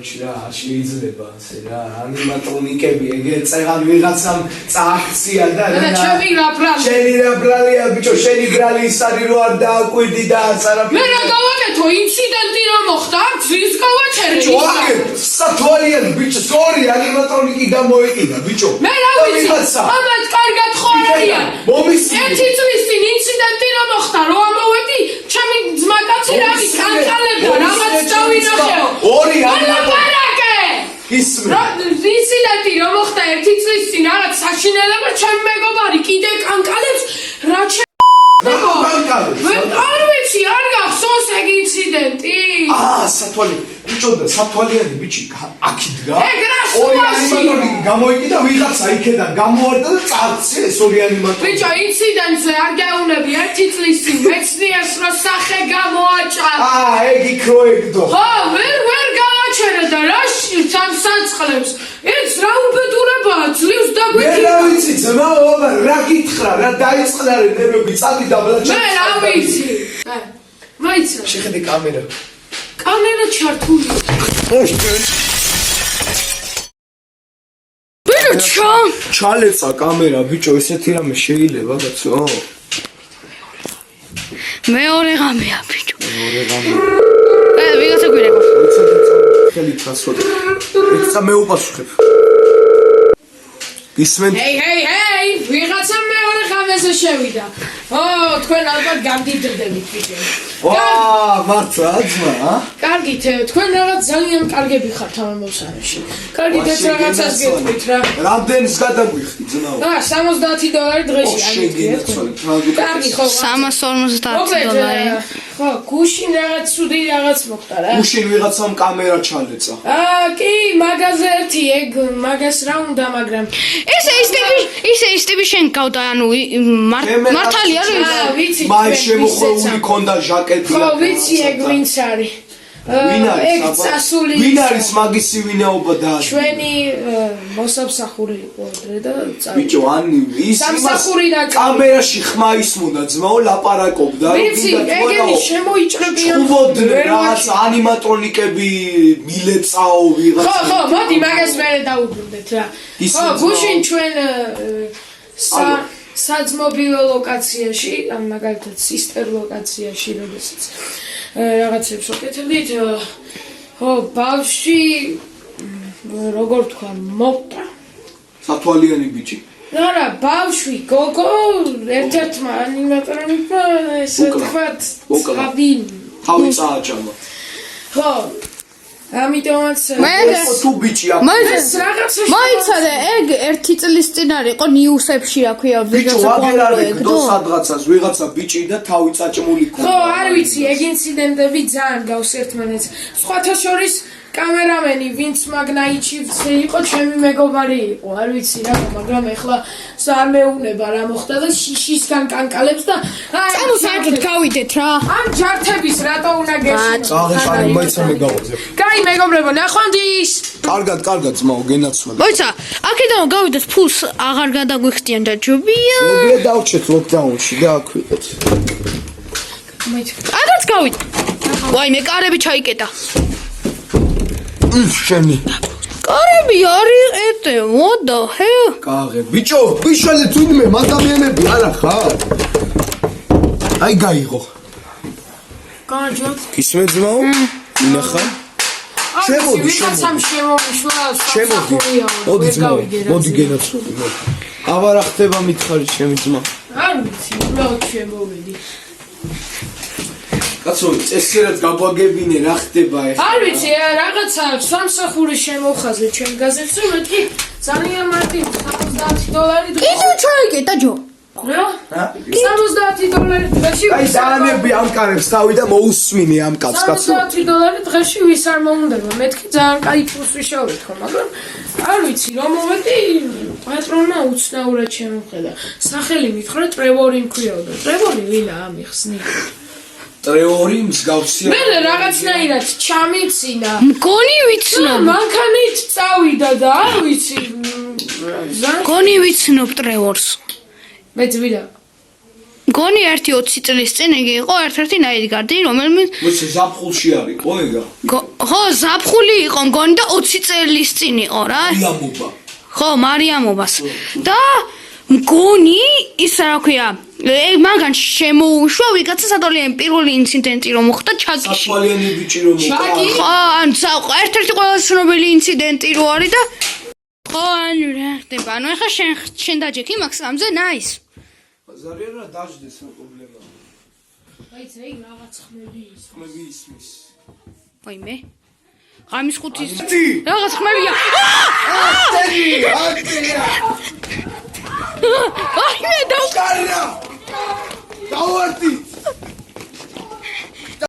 Короче, რა, შეიძლება ასე რა, ანიმატრონიკები, ეგ წეღან ვიღაცამ წააქცია და რა. ჩემი რა ბრალი. შენი რა ბრალია, ბიჭო, შენი ბრალი ის არის რო არ დააკვირდი და არაფერი. მე რა გავაკეთო, ინციდენტი რა მოხდა? ძის გავაჩერე. ბიჭო, აგე, სათვალიანი, ბიჭო, სორი, ანიმატრონიკი გამოიყიდა, ბიჭო. მე რა ვიცი, ამათ კარგად ხო არიან. ერთი წლის წინ ინციდენტი რა მოხდა, რო ამოვედი, ჩემი ძმაკაცი რა გიკანკალებდა, რამაც დავინახეო. ორი ანიმატრონიკე. ისმე. ინციდენტი რა მოხდა ერთი წლის წინ, რაღაც საშინელება ჩემი მეგობარი კიდე კანკალებს, რა არ ვიცი, არ გახსოვს ეგ ინციდენტი? სათვალიანი, ბიჭო და სათვალიანი ბიჭი აქიდგა. ეგ რა ორი ანიმატრონიკი გამოიყიდა, ვიღაცა იქიდან გამოვარდა და წარცე ეს ორი ანიმატრონიკი. ბიჭო, ინციდენტზე არ გაუნები ერთი წლის წინ მეცნიერს რო სახე გამოაჭარა. ეგ იქ რო ეგდო. ხო, ვერ გავაჩერე და რა საწყლებს. ეს რა უბედურებაა, ძლივს მე დაგვიქი. რა ვიცი, ძმაო, რა გითხრა, რა დაიწყდა ნერვები, წადი დაბლაჭა. მე რა ვიცი. მაიცა. შეხედე კამერა. კამერა ჩართულია. ბიჭო, ჩალეცა კამერა, ბიჭო, ესეთი რამე შეიძლება, კაცო? მეორე ღამეა, ბიჭო. მეორე ღამე. ვიღაცა გვირეკო. ხელი წასვლა. ეცა მე უპასუხებ. ისმენ ჰეი, ვიღაცა მეორე ღამეზე შევიდა. თქვენ ალბათ გამდიდრდებით, ბიჭო. მართლა, ძმა? კარგით, თქვენ რაღაც ძალიან კარგები ხართ ამ მოსარეში. კარგით, ეს რაღაცას გეტყვით რა. რამდენს გადაგვიხდი, ძმაო? $70 დღეში შეგინაცვალე. კარგი ხო? $350. ხო, გუშინ რაღაც ცუდი რაღაც მოხდა რა. გუშინ ვიღაცამ კამერა ჩალეცა. კი, მაგაზე ერთი ეგ, მაგას რა უნდა, მაგრამ ისე ის ტიპი შენ გავდა, ანუ მართალია რომ ვიცი. მაი შემოხვეული ქონდა ჟაკეტი. ხო, ვიცი ეგ ვინც არის. ეგ წასული. ვინ არის მაგისი ვინაობა და ჩვენი მოსამსახური იყო დღე და ბიჭო, ის სამსახურიდან კამერაში ხმა ისმოდა, ძმაო, ლაპარაკობდა. ვიცი, ეგენი შემოიჭრებიან. უბოდნენ რაღაც ანიმატრონიკები, მილეწაო ვიღაცა. ხო, მოდი მაგას მე დაუბრუნდეთ რა. ხო, გუშინ ჩვენ საძმობილო ლოკაციაში, ან მაგალითად სისტერ ლოკაციაში, როდესაც რაღაცებს ვაკეთებდით, ხო, ბავშვი როგორ თქვა, მოკტა. სათვალიანი ბიჭი. რა, ბავშვი, გოგო, ერთ-ერთმა ანიმატრონიკმა, ესე ვთქვათ, თავი წააჭამა. ხო, ამიტომაც თუ ბიჭი აქ. მაიცადე, ეგ ერთი წლის წინ არის, იყო ნიუსებში აქვია ბიჭო, აგერ არის გდო სადღაცას, ვიღაცა ბიჭი და თავი წაჭმული ქონდა. ხო, არ ვიცი, ეგ ინციდენტები ძალიან გავს ერთმანეთს. სხვათა შორის კამერამენი, ვინც მაგნაიჩივცე იყო, ჩემი მეგობარი იყო, არ ვიცი რა, მაგრამ ეხლა არ მეუნება რა მოხდა და შიშისგან კანკალებს და წამოსაერთოდ გავიდეთ რა. ამ ჯართების რატო უნდა გეშინო? წაღეშანი მაიცა მე გავაძებ. კაი, მეგობრებო, ნახვამდის. კარგად, ძმაო, გენაცვალე. მოიცა, აქედან გავიდეთ, ფულს აღარ გადაგვიხდიან და ჯობია. მოგია დავჭეთ ლოკდაუნში და აქვიდეთ. აგაც გავიდეთ. ვაი, მე კარები ჩაიკეტა. შენი კარები არის ეტე, მოდა, ჰე. კაღე, ბიჭო, ვიშალე თუნდე ადამიანები არა ხარ? აი გაიღო. განჯოთ. ისმე ძმაო? ინახა? შემოდი. მოდი ძმაო, მოდი გენაცვლები, მოდი. აბარა ხდება მითხარი ჩემი ძმა. არ ვიცი, უბრალოდ შემოვედი. კაცო, წესიერად გაგვაგებინე რა ხდება ეხლა. არ ვიცი, რაღაცა სამსახური შემოხაზე ჩვენ გაზეთს, მეთქი ძალიან მარტივი $70 დღეში. ისე ჩაიკეტა ჯო. რა? $70 დღეში. აი დაანები ამ კარებს თავი და მოусვინე ამ კაცს, კაცო. $70 დღეში ვის არ მოუნდება. მეთქი ძალიან კაი ფულს ვიშავეთ ხო, მაგრამ არ ვიცი, რომ მოვედი, პატრონმა უცნაურად შემოხედა. სახელი მითხრა ტრევორი მქვიაო. ტრევორი ვინა ამიხსნი? ტრევორი მსგავსია. მე რაღაცნაირად ჩამიცინა. მგონი ვიცნობ. მანქანით წავიდა და არ ვიცი. მგონი ვიცნობ ტრევორს. მე ძვირა. მგონი 1-20 წლის წინ იგი იყო ერთ-ერთი ნაიდგარდი, რომელიც მოიცა ზაფხულში არის, ხო ეგა? ხო, ზაფხული იყო, მგონი და 20 წლის წინ იყო რა. იამობა. ხო, მარიამობას. და მგონი ის რა ქვია, მაგან შემოუშვა ვიღაცა სადოლიანი პირველი ინციდენტი რომ მოხდა ჩაკიში. საფალიანი ბიჭი რომ ჩაკი? ხო, ან ერთ-ერთი ყველაზე ცნობილი ინციდენტი რო არის და ხო, ანუ რა ხდება? ანუ ეხლა შენ დაჯექი მაგ სამზე, ნაის. ზარიან რა დაждდეს რა პრობლემაა. აიც აი რაღაც ხმები ის. ხმები ისმის. ვაიმე. ღამის 5-ის ათი! რაღაც ხმებია. აკტია! აიმე და კარრა! დავარდი!